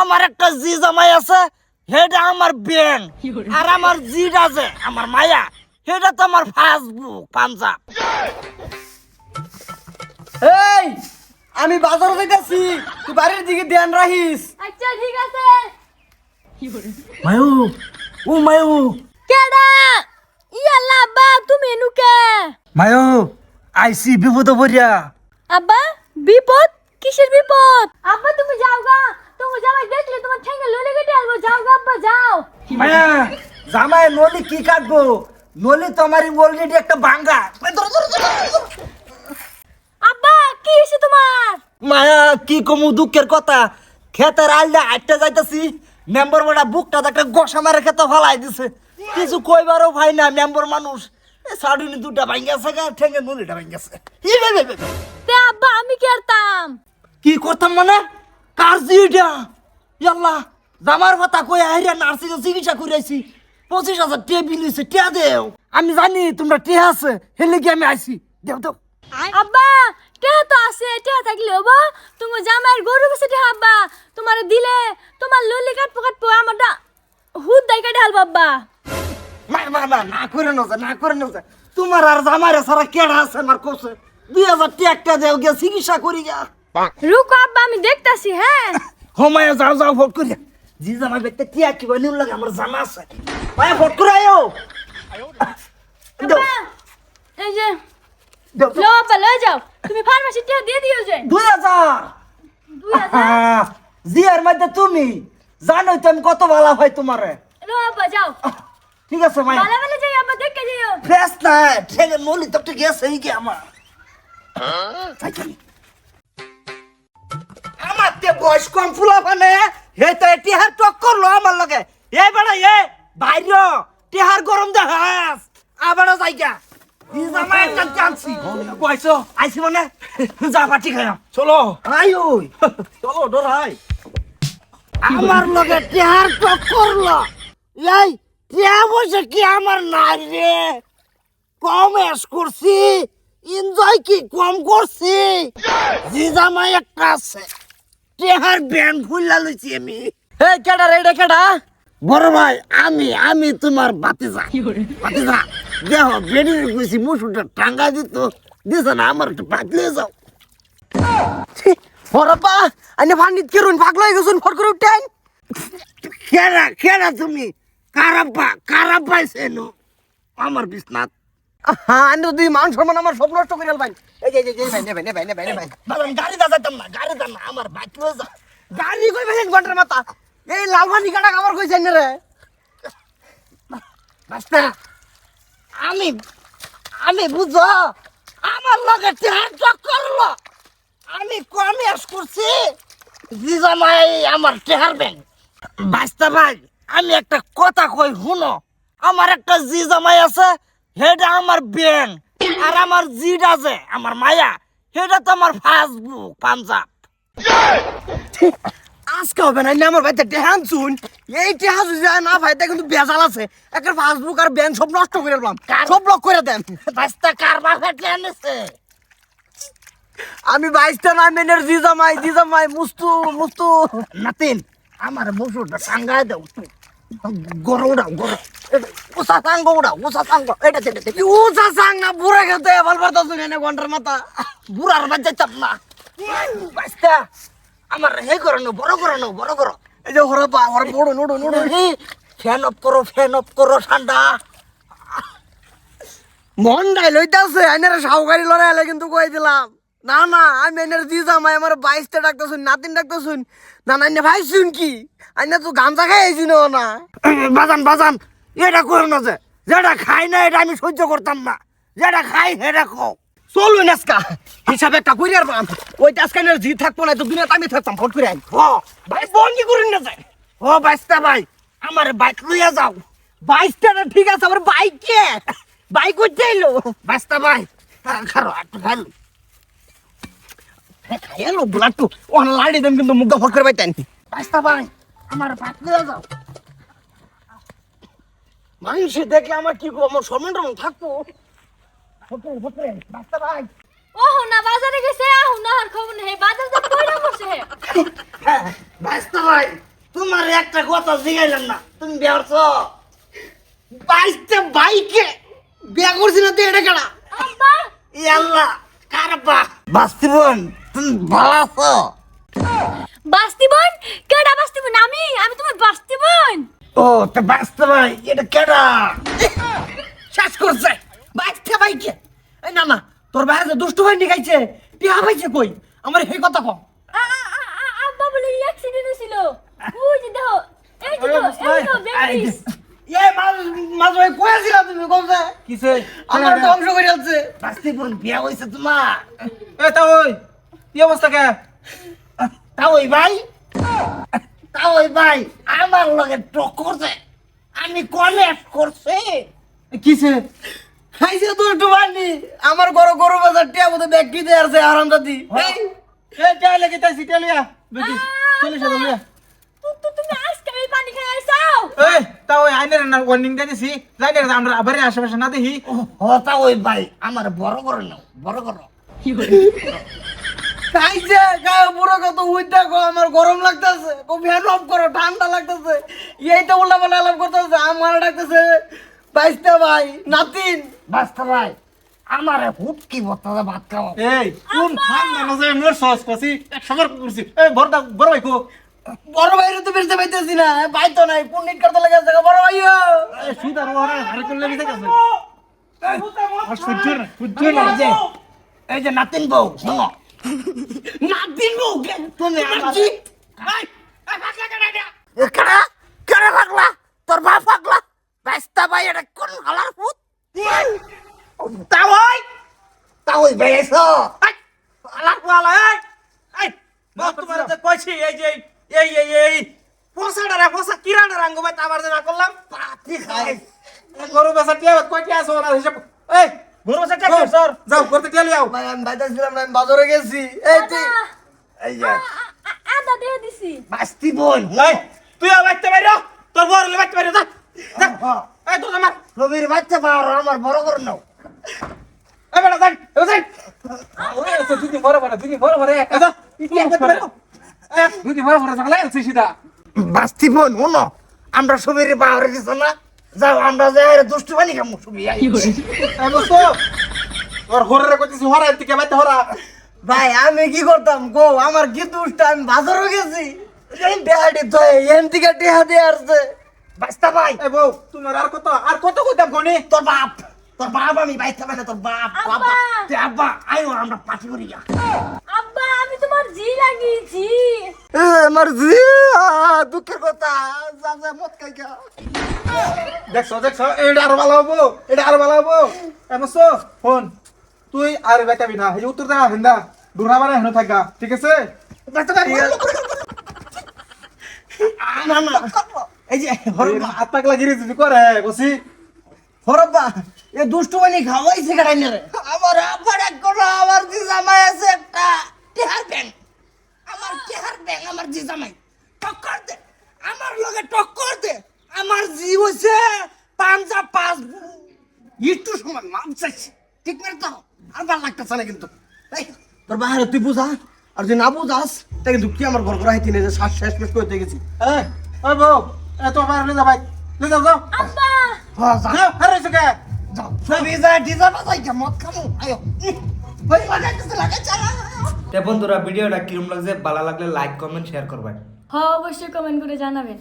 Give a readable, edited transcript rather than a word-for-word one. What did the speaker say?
আমার একটা জি জামাই আছে, হেটা আমার বেন। আর আমার জিটা আছে আমার মায়া, হেটা তো আমার ফেসবুক পাঞ্জাব। এই আমি বাজারে যাইতাছি, তুই বাড়ির দিকে ধ্যান রাখিস। আচ্ছা ঠিক আছে। মায়ু, ও মায়ু, কেডা? ইয়াল্লা আব্বা তুমি এনুকে? মায়ু আইসি বিপদ পড়িয়া। আব্বা বিপদ? কিসের বিপদ? আব্বা তুমি যাও গা, তুমি জামাই দেখলে তোমার ঠ্যাঙ্গে ললে কেটে আলবো। যাও গা আব্বা যাও। মায়া জামাই নলি কি কাটবো? নলি তো আমার অলরেডি একটা ভাঙ্গা। আব্বা কি হইছে তোমার? মায়া কি কমু দুঃখের কথা, খেতের আলদা আটটা যাইতাছি, মেম্বার বড়া বুকটা একটা গোসা মারে খেতে ফালাই দিছে। কিছু কইবারও ভাই না, মেম্বার মানুষ। সাড়ুনি দুটা ভাঙ্গেছে গা, ঠেঙ্গে নলিটা ভাঙ্গেছে। তে আব্বা আমি কি আরতাম? কি করতাম মানে? কারজি এটা ইয়াল্লা জামার কথা কই আইরা নার্সিং চিকিৎসা করাইছি, 25,000 টিয়া বিল হইছে। টিয়া দেও, আমি জানি তোমরা টিয়া আছে, হেলে কি আমি আইছি। দেও দেও। আব্বা টেহা তো আছে, টেহা থাকলে হবো। তুমি জামাইয়ের গরু বেছে টেহা আব্বা তোমারে দিলে তোমার ললি কাটপো কাটপো আমারটা হুদ দাই কাটে হাল বাব্বা। মা মা মা না করে না না করে না, তোমার আর জামাইরে সারা কেডা আছে আমার কোসে। 2,000 টিয়া দেও গিয়া চিকিৎসা করি গা। রুকো আব্বা আমি দেখতাছি। হ্যাঁ হোমায়া যাও যাও ভোট করি। জি জামাই ব্যক্তি টিয়া কি বলি লাগে আমার জামা আছে। মায়া ভোট করে আয়ো। দেও আব্বা এই যে দেও লো আব্বা লয়ে যাও, তুমি ফার্মাসি টেহা দিয়ে দিও যে 2,000। 2000। জি আর মধ্যে তুমি জানোই তো আমি কত ভালো হয় তোমারে। লো আব্বা যাও, ঠিক আছে মায়া, ভালো ভালো যাই আব্বা দেখে যাইও। ফ্রেশ না ঠেলে নলি তো ঠিক আছে এই কি আমার যাইতাম। আমার তে বয়স কম ফুলা মানে হে তো টিহার টক্কর লো আমার লগে। এ বড় এ বাইরে টিহার গরম দেখাস আবার যাইগা জামা একটা জানছি বয়স আইছি মানে যা পাটি খায় চলো আই ওই চলো ডরাই আমার লগে টিহার টক্কর লো। এই টিয়া বসে কি আমার নাই রে, কম এস করছি, এনজয় কি কম করছি। জি জামাই একটা আছে, টেহার ব্যান্ড খুললা লইছি আমি। এই কেডা রে, এটা কেডা? বড় ভাই আমি তোমার বাতিজা। বাতিজা দেহ বেডি কইছি মুসুটা টাঙ্গা দিছে না, আমার একটু পাতলে যাও। বড়পা আইনে ফান্ডিত কেরুন পাগল হয়ে গেছুন, ফট করে উঠাই। কেডা কেডা তুমি? কারাব্বা সেনো আমার বিছনাত। হ্যাঁ আইনে তো তুই মান সম্মান আমার সব নষ্ট করে ভাই। এই যে ভাই নে ভাই নে ভাই নে ভাই নে ভাই। বাবান গাড়ি দা যাইতাম না, গাড়ি দা না, আমার বাইক লয়ে যা। গাড়ি কই ভাই ঘন্টার মাথা, এই লালভানি কাটা কামড় কইছেন রে। বাস্তা আমি বুঝো আমার লগে টেহার চক্কর হলো, আমি কম এস করছি। জি জামাই আমার টেহার ব্যাংক। বাস্তা ভাই আমি একটা কথা কই শুনো, আমার একটা জি জামাই আছে, হেটা আমার ব্যাংক। আর আমার জিটা আছে আমার মায়া, হেটা তো আমার ফেসবুক পাঞ্জাব। আজকে হবে না আমার ভাইতে টেহান শুন, এই টেহা যদি না ভাই তা কিন্তু বেজাল আছে। একটা পাসবুক আর ব্যাংক সব নষ্ট করে দিলাম, সব ব্লক করে দেন। বাস্তা কারবার ফেটলে আনেছে। আমি 22টা না মেনের জি জামাই মুস্তু নাতিন আমার মুসুরটা সাঙ্গায় দাও, গরো উড়াও গরো, উষা সাঙ্গ উড়াও, উষা সাঙ্গ এটা উজা সাং না বুড়া খেতে বলবার তো শুনে না ঘন্টার মাথা। বুড়ার বাচ্চা চাপ না। বাস্তা আমার হে করো না, বড় করো না, বড় করো। এই যে হরপা হর বড় নুডু ফ্যান অফ করো ঠান্ডা। মন ডাই লইতাছে আইনের সাউকারি লড়াই হলে কিন্তু কই দিলাম না না। আমি এনের জি জামাই আমার 22টা ডাকতে শুন, নাতিন ডাকতে শুন, না না এনে ভাই শুন কি আইনে তো গামজা খাই আইছি না। বাজান এটা করো না, যেটা খাই না এটা আমি সহ্য করতাম না, যেটা খাই সেটা কও। চলুন আজকা হিসাবে একটা করি আর পাম, ওই আজকালের জি থাকবো না তো দুনিয়াতে আমি থাকতাম ফট করে আইন। ও ভাই বোন কি করেন না যায়। ও বাস্তা ভাই আমার বাইক লইয়া যাও। 22টা ঠিক আছে, আমার বাইক কে বাইক করতে এলো। বাস্তা ভাই খারো একটু খাইলো খাইলো ব্লাড তো ওখানে লাড়ি দেন কিন্তু মুখ ফট করে পাইতেন। বাস্তা ভাই আমার বাইক লইয়া যাও। মানুষ দেখলে আমার কি গো, আমার সম্মান থাকবো। বাস্তা ভাই ওহো না বাজারে গেছে, আহো না আর খবর নেই, বাজার তো কইরা বসে। বাস্তা ভাই তোমার একটা কথা জিগাইলাম না, তুমি বিয়া করছো? বাইশটা বাইকে বিয়া করছি না, তুই এটা কেনা? আব্বা আল্লাহ কারবা বাস্তিবন, তুমি ভালো আছো? বাস্তি বোন কেডা বাস্তি বোন? আমি আমি তোমার বাস্তি বোন। ও তো বাস্তে ভাই, এটা কেডা? শেষ করছে বাইশটা বাইকে। এই না না, তোর ভাই যে দুষ্টু ভাই নিগাইছে, টিয়া পাইছে কই? আমার এই কথা কম। আব্বা বলে অ্যাক্সিডেন্ট হয়েছিল। ওই যে দেখো, এই যে দেখো, এই দেখো ব্যাংকিস। মাঝে কয়েছিলাম তুমি কোনটা কিসে আমার ধ্বংস করে যাচ্ছে। বাস্তিবন বিয়া হইছে তোমার? এ তা ওই কি অবস্থা কে? তা ওই ভাই, তা ওই ভাই আমার লগে টক করছে, আমি কলেজ করছে। কিসে? খাইছে তো একটু বানি আমার গরু গরু বাজার টিয়া মতো ব্যাগটি দিয়ে আছে আরামদাদি। এই এই চাইলে কি তাই সিটালিয়া দেখি চলে সাদা লিয়া। তুমি আজকে এই পানি খেয়ে আইছাও? এই তা ওই আইনের না ওয়ার্নিং দিয়েছি যাই না আমরা আবারে আশেপাশে না দেখি। ও তা ওই ভাই আমার বড় করো নাও, বড় করো। খাইছে গায়ে পুরো কত উইটা গো আমার গরম লাগতেছে, ও ফ্যান অফ করো ঠান্ডা লাগতেছে, এই তো উল্টা পাল্টা আলাপ করতেছে, আমার ডাকতেছে বাইশটা ভাই নাতিন। বাস্তা ভাই আমার হুটকি বত্তা ভাত খাও। এই কোন খান জানো যে মোর সস কসি এক সবার করছি। এই বড়দা বড় ভাই কো? বড় ভাইরে তো বেরতে পাইতেছি না, ভাই তো নাই, পুনিট করতে লাগে আছে বড় ভাইও। এই সুদার ওরা হারে করলে বিতে গেছে। আর সহ্য না এই যে, এই যে নাতিন বউ শোনো, নাতিন বউ তুমি আমার কি কেডা কেডা পাগলা? তোর বাপ পাগলা? রাস্তা ভাই এটা কোন হালার ভূত? তাওই ভাই এসো হালার পালা। এই বাপ তোমার যে কইছি এই যে এই এই এই পোসাডারা পোসা কিরানা রাঙ্গ ভাই তাবার যে না করলাম পাতি খাই গরু বেচা টিয়া কয়টি আছে ওরা হিসাব। এই গরু বেচা টিয়া স্যার যাও করতে টিয়া লিয়াও। ভাই আমি বাইতেছিলাম না, আমি বাজারে গেছি। এই তুই এই যে আদা দিয়ে দিছি। বাস্তি বোন এই তুই বাইতে বাইরো তোর বড় লে বাইতে বাইরো যা যা। এই তো আমার রবির বাচ্চা পাওয়ার আমার বড় করে নাও। এই বেটা যাই ও যাই ওরে তো দুই বড় বড় এদা কি বাইতে বাইরো দুই বড় বড় জাগলা আছে সিধা। বাস্তি বোন শোনো, আমরা সবির পাওয়ারে গেছো না, যাও আমরা যাই দুষ্টু বানি খামু সবই। এই বস ওর ঘরে কইতেছি হরা এদিকে বাইতে হরা। ভাই আমি কি করতাম গো, আমার কি দুষ্ট, আমি বাজারে গেছি, এই বেহাডি তো এন থেকে টেহা দিয়ে আসছে। বাস্তা ভাই এই বউ তোমার আর কত কইতাম গনি। তোর বাপ, তোর বাপ আমি বাইতে পাই না, তোর বাপ আব্বা। বাবা তুই আব্বা আইও আমরা পার্টি করি যা। আব্বা আমি তোমার জি লাগিয়েছি। আমার জি দুঃখের কথা, যা যা মত খাই গা। দেখছো দেখছো এটা আর ভালো হবো, এটা আর ভালো হবো। এমস ফোন তুই আর বেটাবি না, এই উত্তর দেওয়া হিন্দা দুরাবারে হেন থাকা ঠিক আছে। বাস্তা ভাই না না এই যে হরব্বা হাত পাক লাগিয়ে যদি করে বসি হরব্বা এ দুষ্টু বানি খাওয়াইছে কাটাই না রে। আমার আব্বার এক করো, আমার জি জামাই আছে একটা টেহার ব্যাং, আমার টেহার ব্যাং, আমার জি জামাই টক্কর দে, আমার লগে টক্কর দে, আমার জি হইছে পাঞ্জা পাঁচ একটু সময় মাপ চাইছি, ঠিক মেরে তো আর ভালো লাগতেছে না কিন্তু। এই তোর বাহারে তুই বুঝা, আর যদি না বুঝাস তা কিন্তু কি আমার ঘর করা হাইতি নেই যে শ্বাস শেষ পেশ করতে গেছি। এই ওই বউ এত বাইরে লে যা ভাই লে যাও যাও আব্বা হ্যাঁ যা যাও আরে সুকে যাও সবই যায় ডিজা বাজাই কে মদ খামু আয়ো ওই লাগাইতেছে লাগাইছে। তে বন্ধুরা ভিডিওটা কিরম লাগছে ভালো লাগলে লাইক কমেন্ট শেয়ার করবেন। হ্যাঁ অবশ্যই কমেন্ট করে জানাবেন।